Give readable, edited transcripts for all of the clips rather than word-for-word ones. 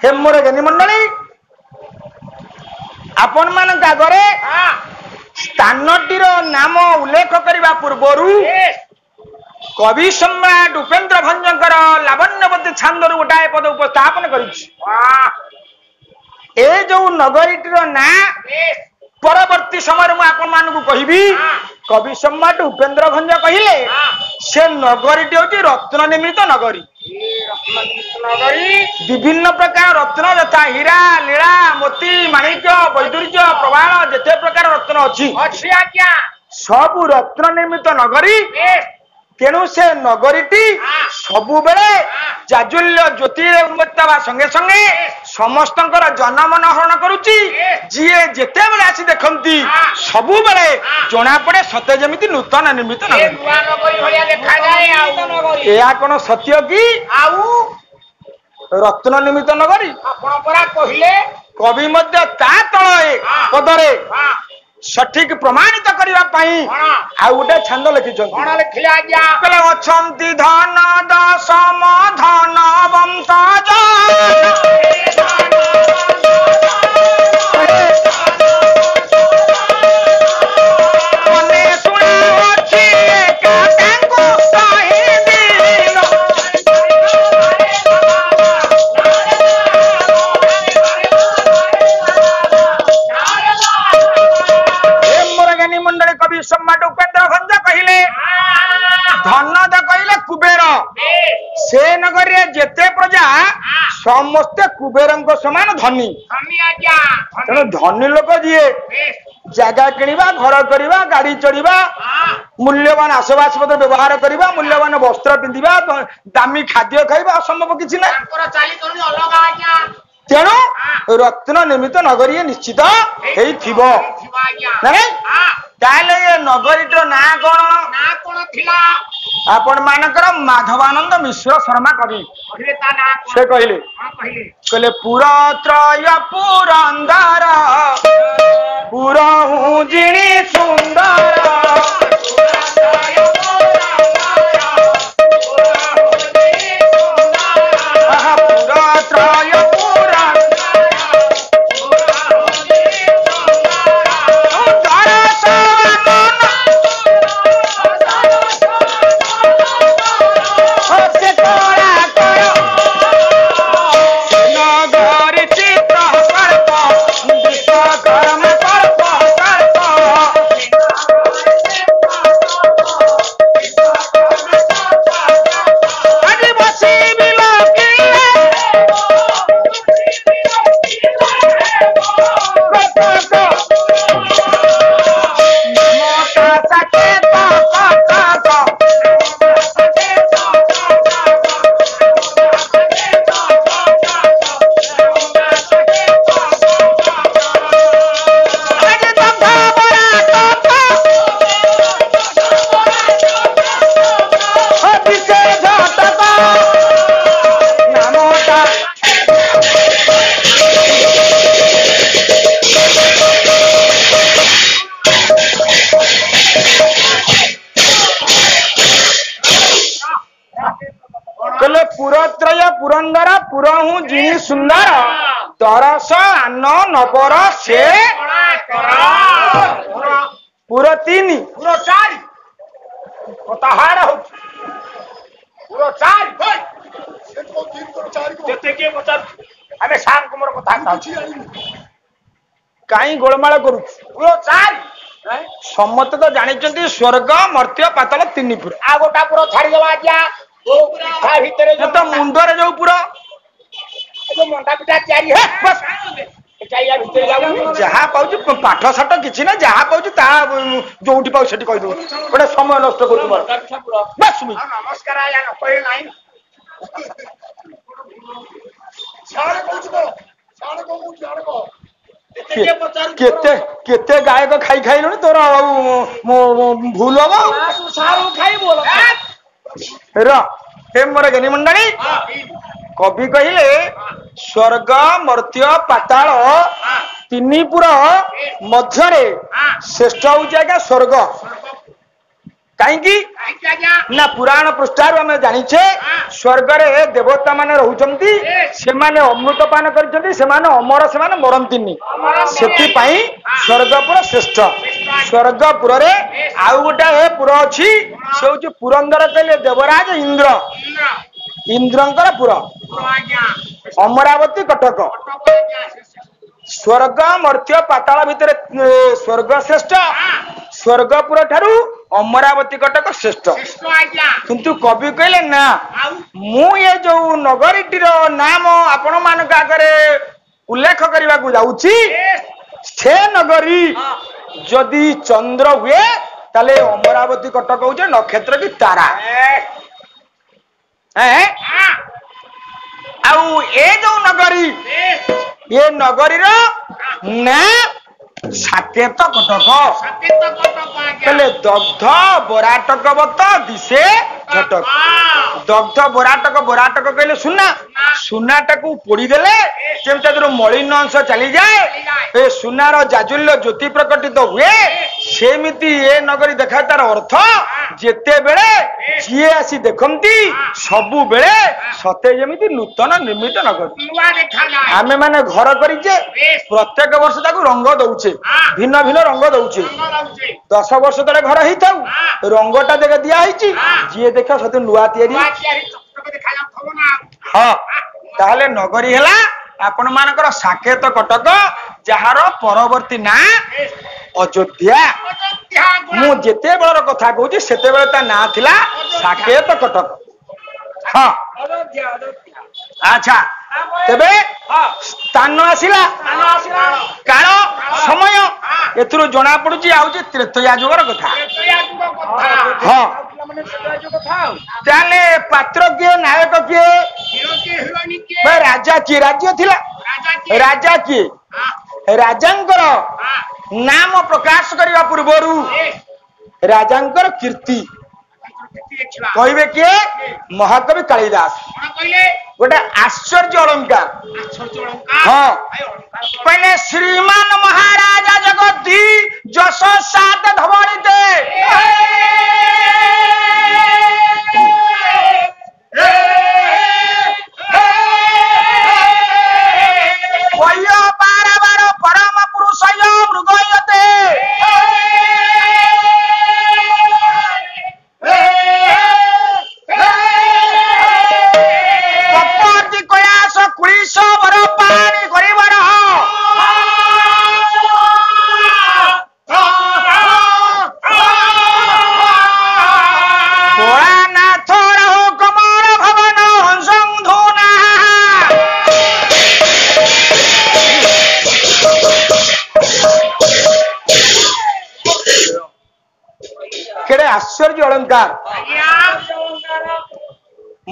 हे मोर ज्ञानी मंडली आपण मान आगे स्थानटीर नाम उल्लेख करने पूर्वर कवि सम्राट उपेन्द्र भंजकर लावण्यवती छांदर गोटाए पद उपस्थापन कर जो नगरीटर ना परवर्ती समय मुझे कहि कवि सम्राट उपेन्द्र भंज कहले से नगरीटी हूँ रत्न निर्मित नगरी विभिन्न प्रकार रत्न यथा हीरा लीला मोती माणिक्य वैदुर्य प्रवाल जिते प्रकार रत्न अच्छी सब रत्न निर्मित नगरी तेणु से नगरीटी सबु बेले जाजुल्य ज्योति उन्मत्ता संगे संगे समस्त जनमन हरण करुच्ची जीए जेते बेले आसी देखती सबु बेले जना पड़े सते जमी नूतन निर्मित नगरी या कौन सत्य कि रत्न निर्मित नगरी कहले कवि मध्य ता तले पदरे सठिक प्रमाणित करने आउ गोटे छंद लिखिले अच्छी धन दशम धन वंशज सम्राट उपेन्द्र भंज कहले धन द कहले कुबेर से नगरी जेते प्रजा समस्ते कुबेर समान धनी तेणु धनी लोक जीए जगह किणवा घर करवा गाड़ी चढ़ा मूल्यवान आसबासपत्र व्यवहार करवा मूल्यवान वस्त्र पिंधा दामी खाद्य खाइबा असंभव किसी ना तेणु रत्न निर्मित नगरी निश्चित ताले ये नगरीटर ना कौन आपण मानकर माधवानंद मिश्र शर्मा कवि से कहले पुरत्रय पुरंदर पुरहु जिणी सुंदर पुरहु जिणी सुंदर तरस आन नबर से पुर तीन पुर चार कहीं गोलमाल करू समत तो जानी स्वर्ग मर्त्य पातल तीन पुर आ गोटा पुर छाड़ तो मुंडरे जो पुरा मंडा पिठा तैयारी है बस जहाँ पाउछ पाठ साठ किसी ना जहाँ पाउछ जो पाऊ से कही दो गोटे समय नष्ट कर बस नमस्कार आया न कहे नहीं केते केते गायक खाई खाई लो तोर भूल हम खाई बोल हे मोर ज्ञानी मंडली कवि कहले स्वर्ग मर्त्य पाताल तीन पुर मध्य श्रेष्ठ हूँ आज्ञा स्वर्ग कहीं ना पुराण पृष्ठार आम जाचे स्वर्ग रे देवता माने रहउचंती से माने अमृत पान करचंती से माने अमर से माने मरंतीनी सेति पई स्वर्गपुर श्रेष्ठ स्वर्गपुर रे आउ गोटा ए पुर अछि से होची पुरंदर कहले देवराज इंद्र इंद्रंकर पुर अमरावती कटक स्वर्ग मर्त्य पाताल भितर स्वर्ग श्रेष्ठ स्वर्गपुर ठारू अमरावती कटक श्रेष्ठ किंतु कवि कहले ना मु ये जो नगरीटीर नाम आपण मानक आगे उल्लेख करने को जाऊँगी से नगरी जदि चंद्र हुए ताले अमरावती कटक हो नक्षत्र की तारा आउ ए जो नगरी ये नगरी ना साकेत कटक कहले दग्ध बराटकवत दिशे झटक दग्ध बराटक कहले सुना सुनाटाकू पोड़ीदेले केमती मलिन अंश चली जाए ए सुनार जाजुल्य ज्योति प्रकटित हुए सेमिति ए नगरी देखा तार अर्थ जेते बेले जी आसी देखती सबु बेले सते जेमिति नूतन निर्मित नगरी आमे माने घर करिचे प्रत्येक वर्ष ताकू रंग दउचे भिन्न भिन्न रंग दउचे 10 वर्ष तले घर ही थाउ रंगटा देख दिया हिची जी देखा सते नुआ तयारी हां ताहले नगरी हला आपण मानकर साकेत कटक जहार परवर्ती ना अयोध्या मु जेते बेलर कथा कहूची सेते बेले ता ना थिला साकेत कटक हां अच्छा तेबे स्थान आसिला काल समय एथुरो जणा पडुची आउची त्रेतया जुगर कथा हां ताले पात्र के नायक के राजा की राज्य थिला राजा की राजांकर नाम प्रकाश करने पूर्वरु राजांकर कीर्ति कहबे किए महाकवि कालिदास गोटे आश्चर्य अलंकार हाँ पहले श्रीमान महाराजा जगती जश सात धवलिते परम पुरुष मृगयते कपति कयास कुश वर पानी कर भोलानाथ रहो कमर भवन हंसं धूना केड़े आश्चर्य अलंकार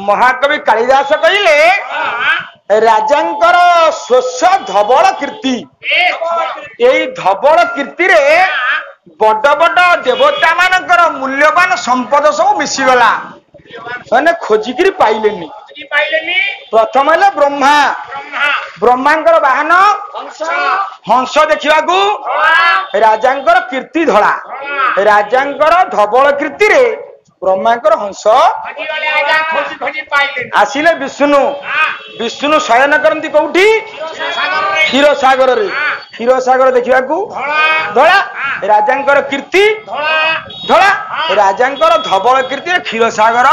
महाकवि कालिदास कहले राजांकर स्वच्छ धवल कीर्ति यही धवल कीर्ति रे बड़ बड़ देवता मानकर मूल्यवान संपद सब मिशीगला मैंने खोजिकी पाइलेनी प्रथम है ब्रह्मा ब्रह्मांकर वाहन हंस देखा राजांकर कीर्ति धड़ा राजांकर धवल कीर्ति रे ब्रह्मांकर हंस आसिले विष्णु विष्णु शयन करती कौटी क्षीर सागर रे क्षीर सागर देखा धड़ा राजांकर कीर्ति धड़ा राजांकर धवल कीर्ति रे क्षीर सागर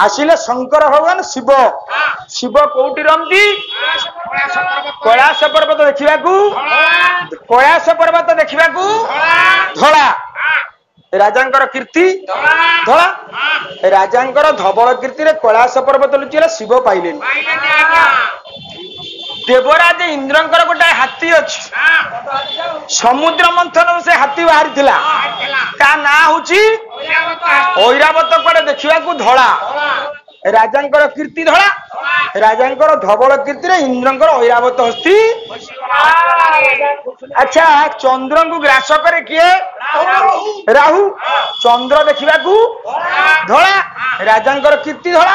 आसिले शंकर भगवान शिव शिव कौटी रमती कैलाश पर्वत देखा कैलाश पर्वत देखा धड़ा राजांकर कीर्ति धड़ा राजांकर धवल कीर्ति रे कैलाश पर्वत लुचिले शिव पाइले देवराज इंद्रंकर गोटे हाथी अच्छी समुद्र मंथन से हाथी बाहरी थिला ता ना होची ऐरावत कड़े देखा धड़ा राजांकर कीर्ति धड़ा राजांकर धवल कीर्ति रे इंद्रंकर ऐरावत हस्ती अच्छा चंद्र को ग्रास करे किए राहु चंद्र देखा धड़ा राजांकर कीर्ति धड़ा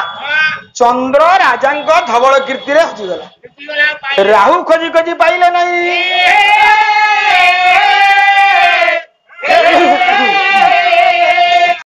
चंद्र राजांकर धवल कीर्ति रे हजिगला राहु खोजी खोजी पाइले नहीं